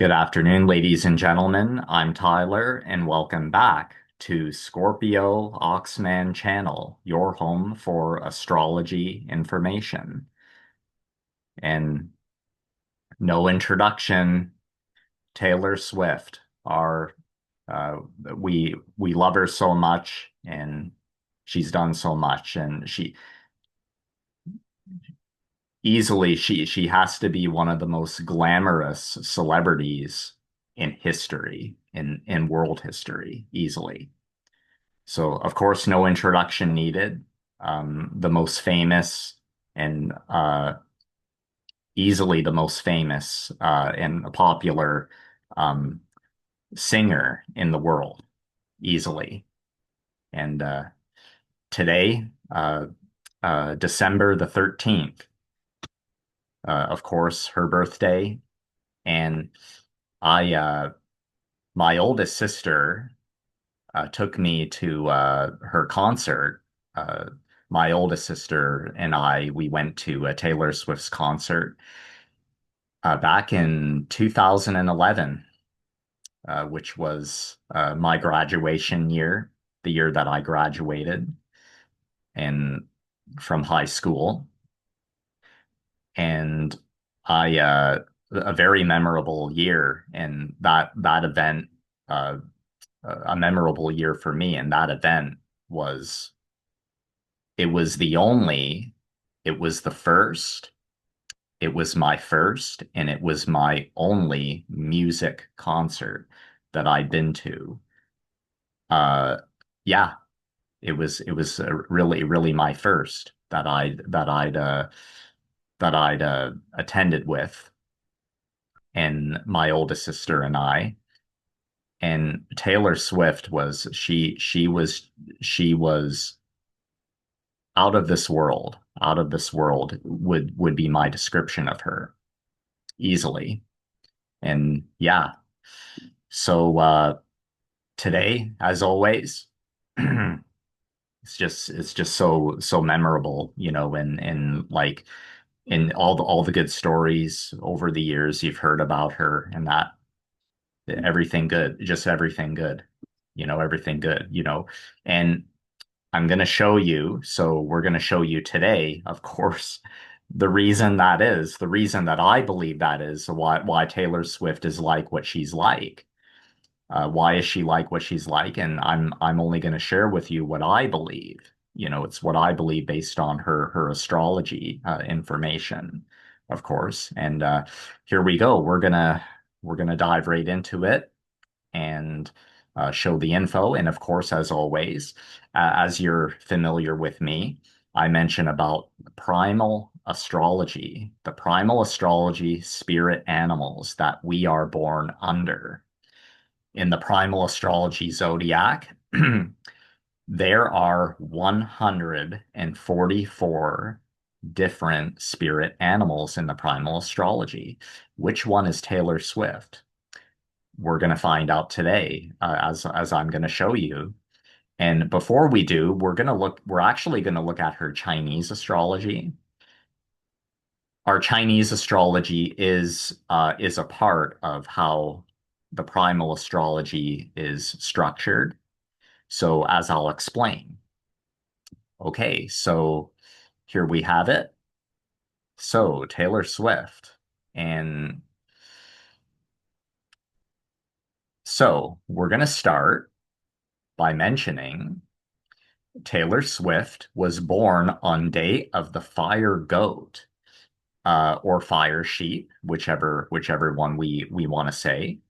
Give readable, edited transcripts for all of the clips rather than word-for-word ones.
Good afternoon, ladies and gentlemen. I'm Tyler, and welcome back to Scorpio Oxman Channel, your home for astrology information. And no introduction, Taylor Swift. Our we love her so much, and she's done so much, and she has to be one of the most glamorous celebrities in history, in world history, easily. So, of course, no introduction needed. The most famous and easily the most famous and popular um, singer in the world, easily. And today, December the 13th, of course, her birthday. And I, my oldest sister took me to her concert. Uh, my oldest sister and we went to Taylor Swift's concert back in 2011, which was my graduation year, the year that I graduated and from high school. And a very memorable year, and that event, uh, a memorable year for me. And that event was it was the only, it was the first, it was my first, and it was my only music concert that I'd been to. Uh, yeah, it was really my first that I'd attended with, and my oldest sister and I. And Taylor Swift was she was out of this world would be my description of her easily. And yeah, so today, as always, it's just so memorable, and like in all the good stories over the years you've heard about her, and that everything good, just everything good, everything good, and I'm going to show you. So we're going to show you today, of course, the reason that I believe that is why Taylor Swift is like what she's like. Why is she like what she's like? And I'm only going to share with you what I believe. It's what I believe based on her astrology information, of course. And here we go. We're gonna dive right into it and show the info. And of course, as always, as you're familiar with me, I mention about the primal astrology spirit animals that we are born under. In the primal astrology zodiac, there are 144 different spirit animals in the primal astrology. Which one is Taylor Swift? We're going to find out today, as I'm going to show you. And before we do, we're actually going to look at her Chinese astrology. Our Chinese astrology is a part of how the primal astrology is structured. So as I'll explain. Okay, so here we have it. So Taylor Swift. And so we're going to start by mentioning Taylor Swift was born on day of the fire goat, or fire sheep, whichever one we want to say,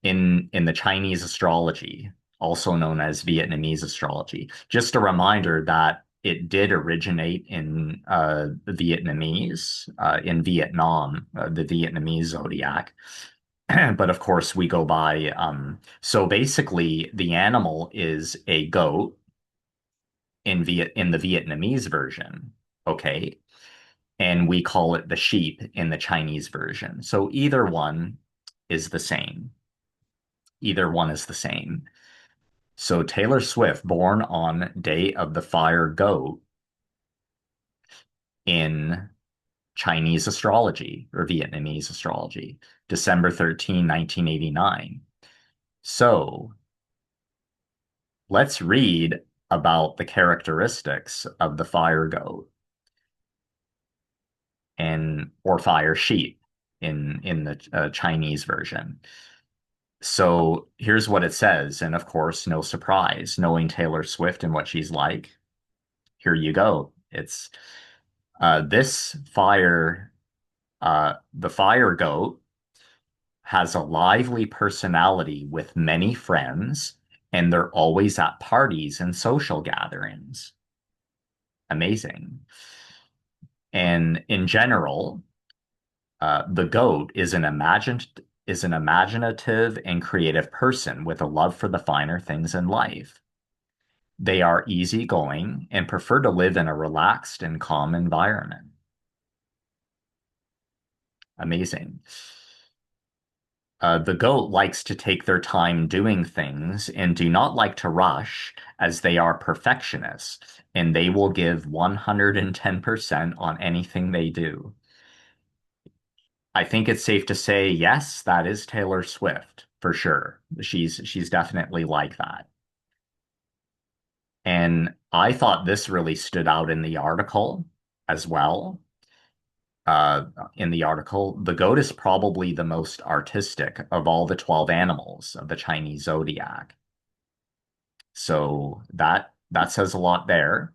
in the Chinese astrology, also known as Vietnamese astrology. Just a reminder that it did originate in Vietnamese, in Vietnam, the Vietnamese zodiac. But of course, we go by. So basically, the animal is a goat in the Vietnamese version. Okay. And we call it the sheep in the Chinese version. So either one is the same. Either one is the same. So Taylor Swift, born on Day of the Fire Goat in Chinese astrology or Vietnamese astrology, December 13, 1989. So let's read about the characteristics of the fire goat and or fire sheep in the Chinese version. So here's what it says, and of course, no surprise, knowing Taylor Swift and what she's like. Here you go. It's this fire, the fire goat has a lively personality with many friends, and they're always at parties and social gatherings. Amazing. And in general, the goat is an imaginative and creative person with a love for the finer things in life. They are easygoing and prefer to live in a relaxed and calm environment. Amazing. The goat likes to take their time doing things and do not like to rush, as they are perfectionists and they will give 110% on anything they do. I think it's safe to say, yes, that is Taylor Swift for sure. She's definitely like that. And I thought this really stood out in the article as well. Uh, in the article, the goat is probably the most artistic of all the 12 animals of the Chinese zodiac. So that says a lot there.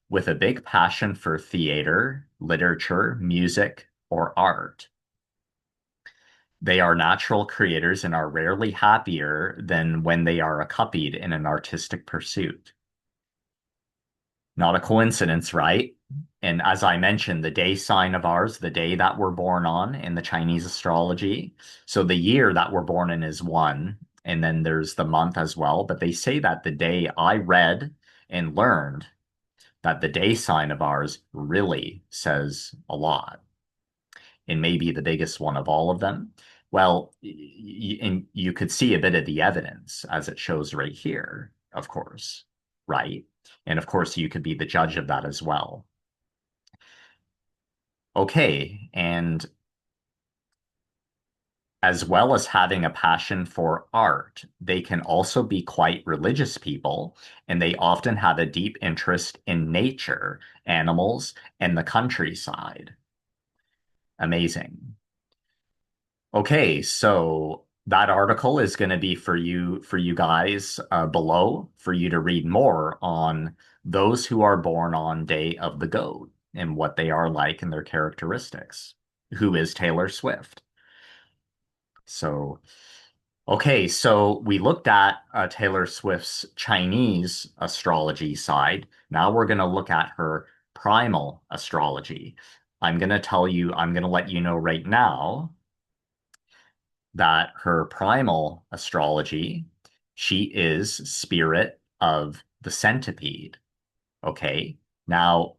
With a big passion for theater, literature, music, or art. They are natural creators and are rarely happier than when they are accompanied in an artistic pursuit. Not a coincidence, right? And as I mentioned, the day sign of ours, the day that we're born on in the Chinese astrology. So the year that we're born in is one, and then there's the month as well. But they say that the day I read and learned that the day sign of ours really says a lot and maybe the biggest one of all of them. Well, and you could see a bit of the evidence as it shows right here, of course, right? And of course, you could be the judge of that as well. Okay, and as well as having a passion for art, they can also be quite religious people, and they often have a deep interest in nature, animals, and the countryside. Amazing. Okay, so that article is going to be for you guys below for you to read more on those who are born on Day of the Goat and what they are like and their characteristics. Who is Taylor Swift? So, okay, so we looked at Taylor Swift's Chinese astrology side. Now we're going to look at her primal astrology. I'm going to let you know right now that her primal astrology, she is spirit of the centipede. Okay. Now,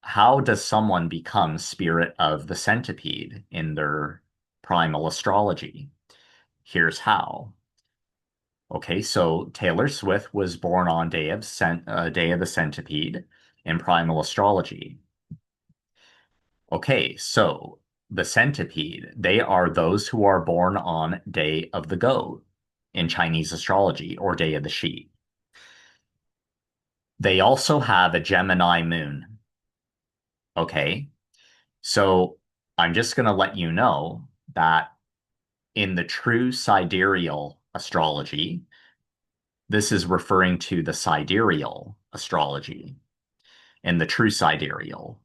how does someone become spirit of the centipede in their primal astrology? Here's how. Okay, so Taylor Swift was born on day of the centipede in primal astrology. Okay, so the centipede, they are those who are born on Day of the Goat in Chinese astrology or Day of the Sheep. They also have a Gemini moon. Okay, so I'm just going to let you know that in the true sidereal astrology, this is referring to the sidereal astrology in the true sidereal.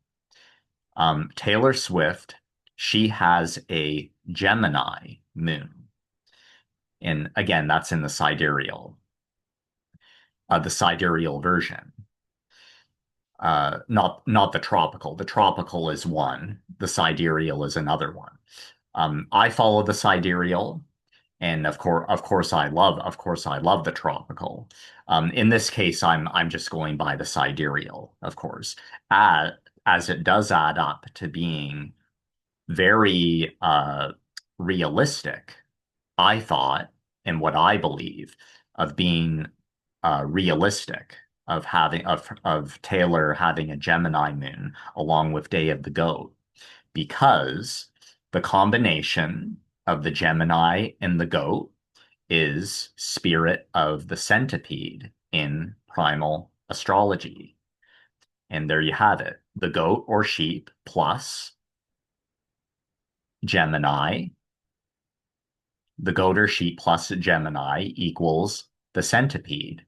Taylor Swift, she has a Gemini moon. And again, that's in the sidereal version. Not the tropical. The tropical is one. The sidereal is another one. I follow the sidereal, and of course, I love the tropical. In this case, I'm just going by the sidereal, of course, as it does add up to being very realistic. I thought, and what I believe of being realistic. of Taylor having a Gemini moon along with Day of the Goat because the combination of the Gemini and the goat is spirit of the centipede in primal astrology. And there you have it. The goat or sheep plus Gemini, the goat or sheep plus Gemini equals the centipede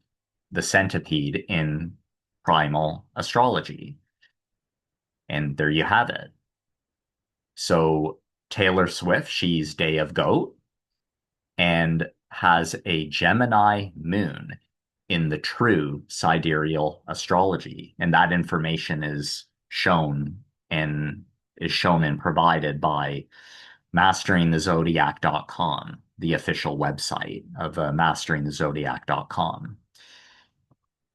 in primal astrology. And there you have it. So Taylor Swift, she's Day of Goat and has a Gemini moon in the true sidereal astrology. And that information and is shown and provided by masteringthezodiac.com, the official website of masteringthezodiac.com.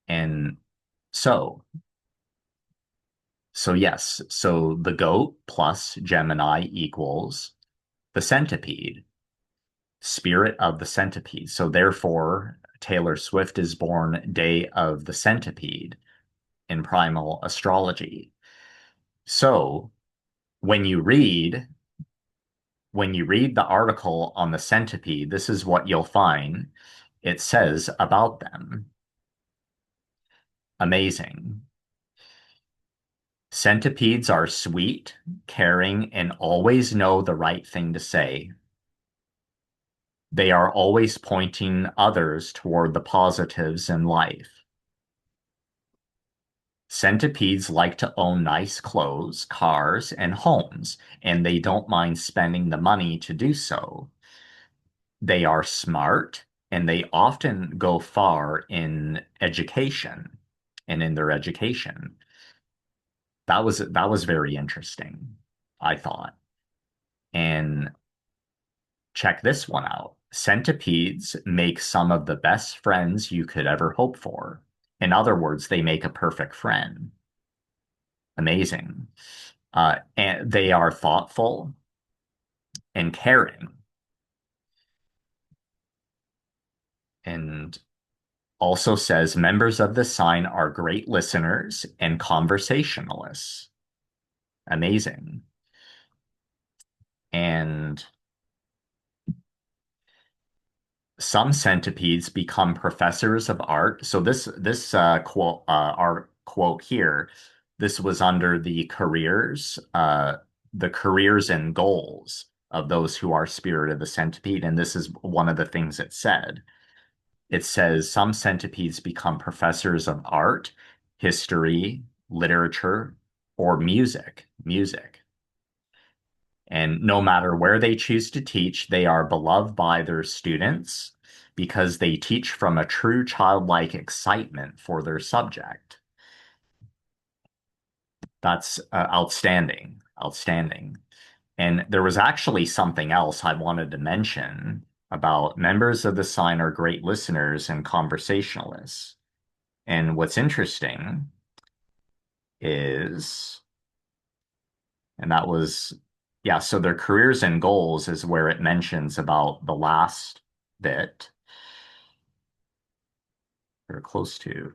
And so, so yes, so the goat plus Gemini equals the centipede, spirit of the centipede. So therefore, Taylor Swift is born day of the centipede in primal astrology. So when you read the article on the centipede, this is what you'll find. It says about them. Amazing. Centipedes are sweet, caring, and always know the right thing to say. They are always pointing others toward the positives in life. Centipedes like to own nice clothes, cars, and homes, and they don't mind spending the money to do so. They are smart, and they often go far in education and in their education. That was very interesting, I thought. And check this one out. Centipedes make some of the best friends you could ever hope for. In other words, they make a perfect friend. Amazing. And they are thoughtful and caring. And also says members of the sign are great listeners and conversationalists. Amazing. And some centipedes become professors of art. So this quote here, this was under the careers and goals of those who are spirit of the centipede, and this is one of the things it said. It says some centipedes become professors of art, history, literature, or music. And no matter where they choose to teach, they are beloved by their students because they teach from a true childlike excitement for their subject. That's outstanding, outstanding. And there was actually something else I wanted to mention about members of the sign are great listeners and conversationalists. And what's interesting is, and that was, yeah, so their careers and goals is where it mentions about the last bit. They're close to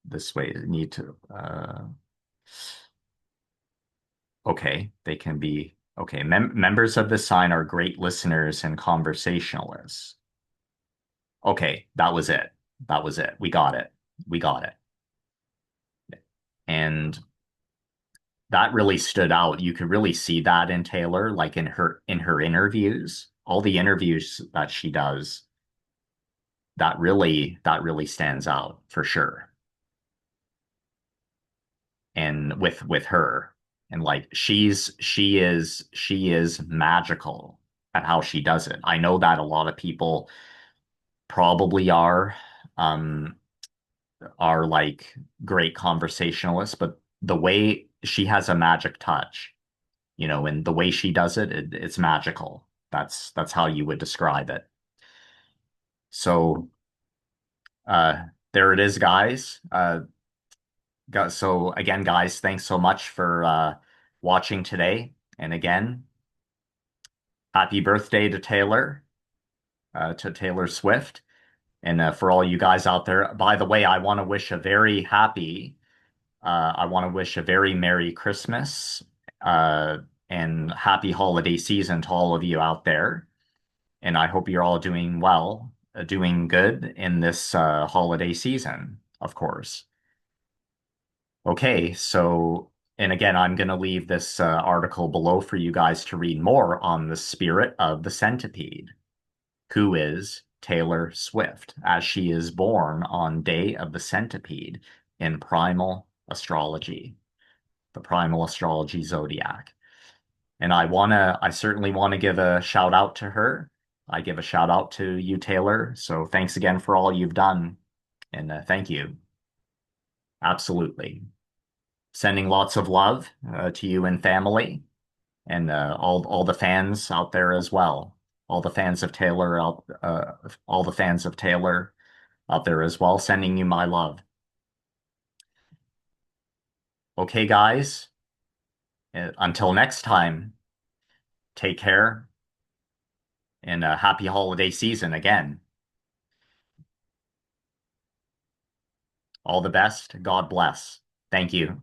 this way. Need to, okay, they can be, okay, members of the sign are great listeners and conversationalists. Okay, that was it. That was it. We got it. We got it. And that really stood out. You could really see that in Taylor, like in her interviews, all the interviews that she does, that really stands out for sure. And with her, and like she is magical at how she does it. I know that a lot of people probably um are like great conversationalists, but the way she has a magic touch, and the way she does it's magical. That's how you would describe it. So uh there it is, guys. So again, guys, thanks so much for watching today. And again, happy birthday to Taylor Swift. And for all you guys out there, by the way, I want to wish a very Merry Christmas uh, and happy holiday season to all of you out there. And I hope you're all doing well, doing good in this holiday season, of course. Okay, so, and again, I'm going to leave this article below for you guys to read more on the spirit of the centipede, who is Taylor Swift, as she is born on day of the centipede in primal astrology, the primal astrology zodiac. And I certainly want to give a shout out to her. I give a shout out to you, Taylor. So thanks again for all you've done. And thank you. Absolutely. Sending lots of love to you and family and all the fans out there as well. All the fans of Taylor out there as well, sending you my love. Okay, guys, until next time, take care and happy holiday season again. All the best. God bless. Thank you.